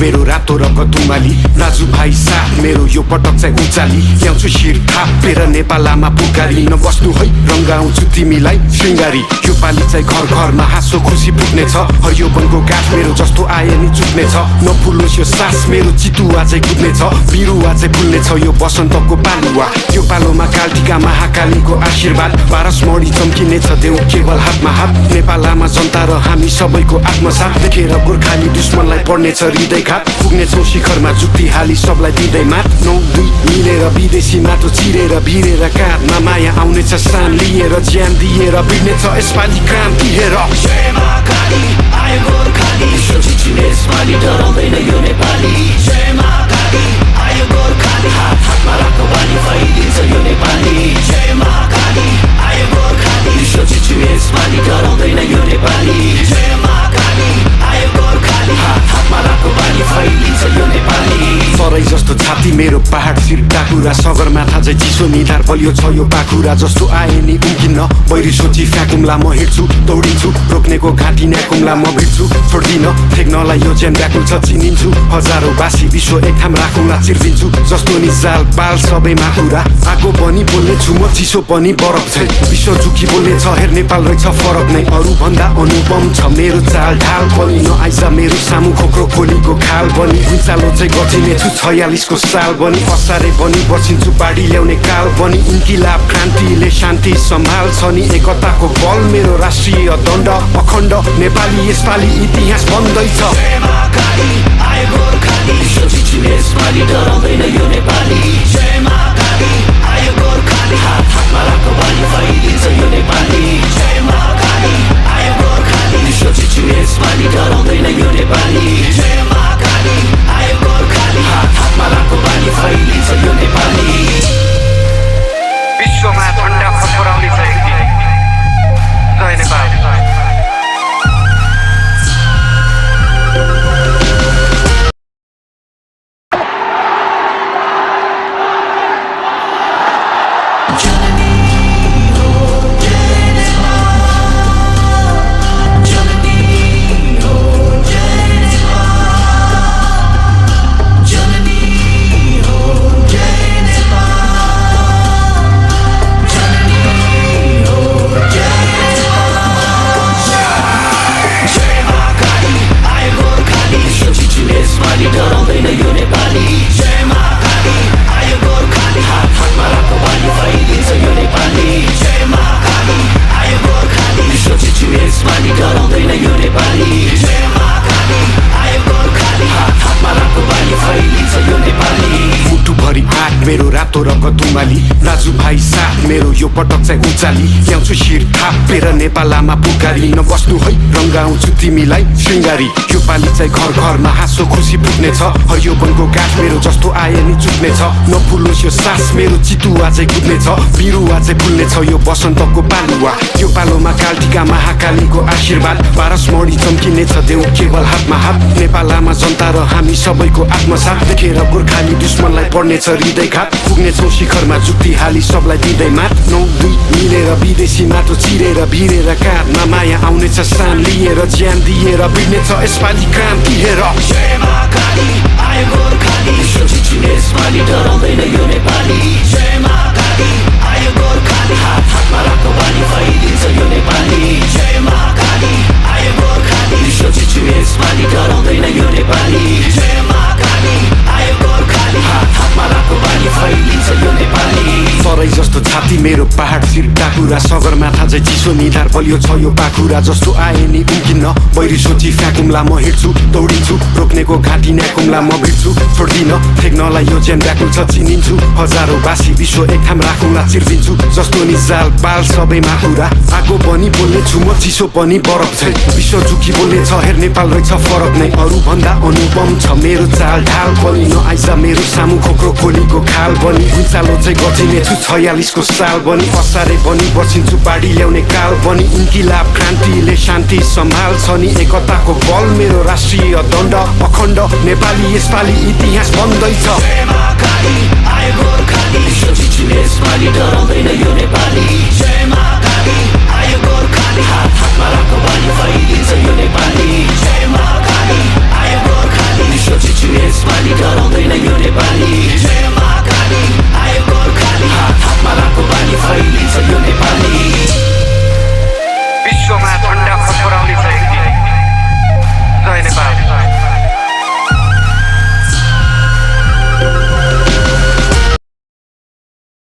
मेरो रातो रगत तुमाली राजु भाइ साथ मेरो यो पटक चाहिँ उचाली ल्याउँछु शिर थापेर नेपालमा पुकारी नबस्नु है रङ्गाउँछु तिमीलाई श्रृङ्गारी यो पाली चाहिँ घर घरमा हाँसो खुसी पुग्नेछ हरियो वनको गाठ मेरो जस्तो आए नि चुक्नेछ नफुलोस् यो सास मेरो चितुवा चाहिँ कुद्नेछ बिरुवा चाहिँ फुल्नेछ यो बसन्तको पालुवा यो पालोमा कालटिका महाकालीको आशीर्वाद पारसमणि चम्किनेछ देऊ केवल हातमा हात नेपालमा जनता र हामी सबैको आत्मसाथ देखेर गोर्खाली दुश्मनलाई पर्नेछ हृदयघात पुग्नेछौँ शिखरमा जुक्ति हाली सबलाई दिँदै मात 9-2 मिलेर विदेशी माटो चिरेर भिरेर काँधमा माया आउनेछ सान लिएर ज्यान दिएर बिर्नेछ यसपालि क्रान्ति हेर जय महाकाली आयो गोर्खाली सोचिने यसपालि डराउँदैन यो नेपाली जय महाकाली आयो गोर्खाली हात हातमा राखो बानी फैलिन्छ यो नेपाली जय महाकाली आयो गोर्खाली सोचिने यसपालि डराउँदैन यो नेपाली जय महाकाली आयो गोर्खाली हात हातमा राखो बानी फैलिन्छ यो नेपाली सरै जस्तो छाती मेरो पहाड शिर टाकुरा सगरमाथा चाहिँ चिसो निधार बलियो छ यो पाखुरा जस्तो आए नि उम्किन्न बैरी सोची फ्याकुम्ला म हिँड्छु दौडिन्छु रोक्नेको घाँटी न्याकुम्ला म भिड्छु छोड्दिन ठेक्नलाई यो ज्यान व्याकुल छ चिनिन्छु हजारौँ बासी विश्व एक ठाम राखुँला चिर्दिन्छु जस्तो नि जाल बाल सबैमा कुरा आगो पनि बोल्ने छु म चिसो पनि बरफ छै विश्व झुकी बोल्ने छ हेर नेपाल रहेछ फरक नै अरू भन्दा अनुपम छ मेरो चाल ढाल पनि नआइज मेरो सामु खोक्रो खोलीको खाल बनी गुन्चालो चाहिँ गचिने छु 46 को साल बनी असारे बनी बसिन्छु बाढी ल्याउने काल बनी इन्किलाब क्रान्तिले शान्ति सम्हाल्छ नि एकताको बल मेरो राष्ट्रिय दण्ड अखण्ड नेपाली यसपालि इतिहास बन्दैछ जय महाकाली आयो गोर्खाली सोचिने यसपालि डराउँदैन यो नेपाली जय महाकाली आयो गोर्खाली हात हातमा राखो बानी फैलिन्छ यो नेपाली जय महाकाली आयो गोर्खाली सोचिने यसपालि डराउँदैन यो नेपाली जय महाकाली आयो गोर्खाली हात हातमा राखो बानी फैलिन्छ यो नेपाली विश्वमा झण्डा फफराउने छ एक दिन जय नेपाल डराउँदैन यो नेपाली जय महाकाली आयो गोर्खाली हात हातमा राखो बानी फैलिन्छ यो नेपाली जय महाकाली आयो गोर्खाली सोचिने यसपालि डराउँदैन यो नेपाली जय महाकाली आयो गोर्खाली हात हातमा राखो बानी फैलिन्छ यो नेपाली मुटुभरि आग मेरो रातो रगत तुमाली राजु भाइ साथ मेरो यो पटक चाहिँ उचाली ल्याउँछु शिर थापेर नेपालमा पुकारी नबस्नु है रङ्गाउँछु तिमीलाई श्रृङ्गारी यो पाली चाहिँ घर घरमा हाँसो खुसी पुग्नेछ हरियो वनको गाठ मेरो जस्तो आए नि चुक्नेछ नफुलोस् यो सास मेरो चितुवा चाहिँ कुद्नेछ बिरुवा चाहिँ फुल्नेछ यो बसन्तको पालुवा यो पालोमा कालटिका महाकालीको आशीर्वाद पारसमणि चम्किनेछ देऊ केवल हातमा हात नेपालमा जनता र हामी सबैको आत्मसाथ देखेर गोर्खाली दुश्मनलाई पर्नेछ हृदयघात पुग्नेछौँ शिखरमा जुक्ति हाली सबलाई दिँदै मात 9-2 मिलेर विदेशी माटो चिरेर भिरेर काँधमा माया आउनेछ सान लिएर ज्यान दिएर बिर्नेछ यसपालि क्रान्ति हेर जय महाकाली आयो गोर्खाली सोचिने यसपालि डराउँदैन यो नेपाली जय महाकाली आयो गोर्खाली हात हातमा राखो बानी फैलिन्छ यो नेपाली जय महाकाली आयो गोर्खाली सोचिने यसपालि डराउँदैन यो नेपाली जय महाकाली आयो गोर्खाली हात हातमा राखो बानी फैलिन्छ यो नेपाली सरै जस्तो छाती मेरो पहाड शिर टाकुरा सगरमाथा चाहिँ चिसो निधार बलियो छ यो पाखुरा जस्तो आए नि उम्किन्न बैरी सोची फ्याकुम्ला म हिँड्छु दौडिन्छु रोक्नेको घाँटी न्याकुम्ला म भिड्छु छोड्दिन ठेक्नलाई यो ज्यान व्याकुल छ चिनिन्छु हजारौँ बासी विश्व एक ठाम राखुँला चिर्दिन्छु जस्तो नि जाल बाल सबैमा कुरा आगो पनि बोल्ने छु म चिसो पनि बरफ छै विश्व झुकी बोल्ने छ हेर नेपाल रहेछ फरक नै अरू भन्दा अनुपम छ मेरो चाल ढाल पनि नआइज मेरो सामु खोक्रो खोलीको खाल बनी गुन्चालो चाहिँ गचिने छु 46 को साल बनी असारे बनी बसिन्छु बाढी ल्याउने काल बनी इन्किलाब क्रान्तिले शान्ति सम्हाल्छ नि एकताको बल मेरो राष्ट्रिय दण्ड अखण्ड नेपाली यसपालि इतिहास बन्दैछ जय महाकाली आयो गोर्खाली सोचिने यसपालि डराउँदैन यो नेपाली जय महाकाली आयो गोर्खाली हात हातमा राखो बानी फैलिन्छ यो नेपाली जय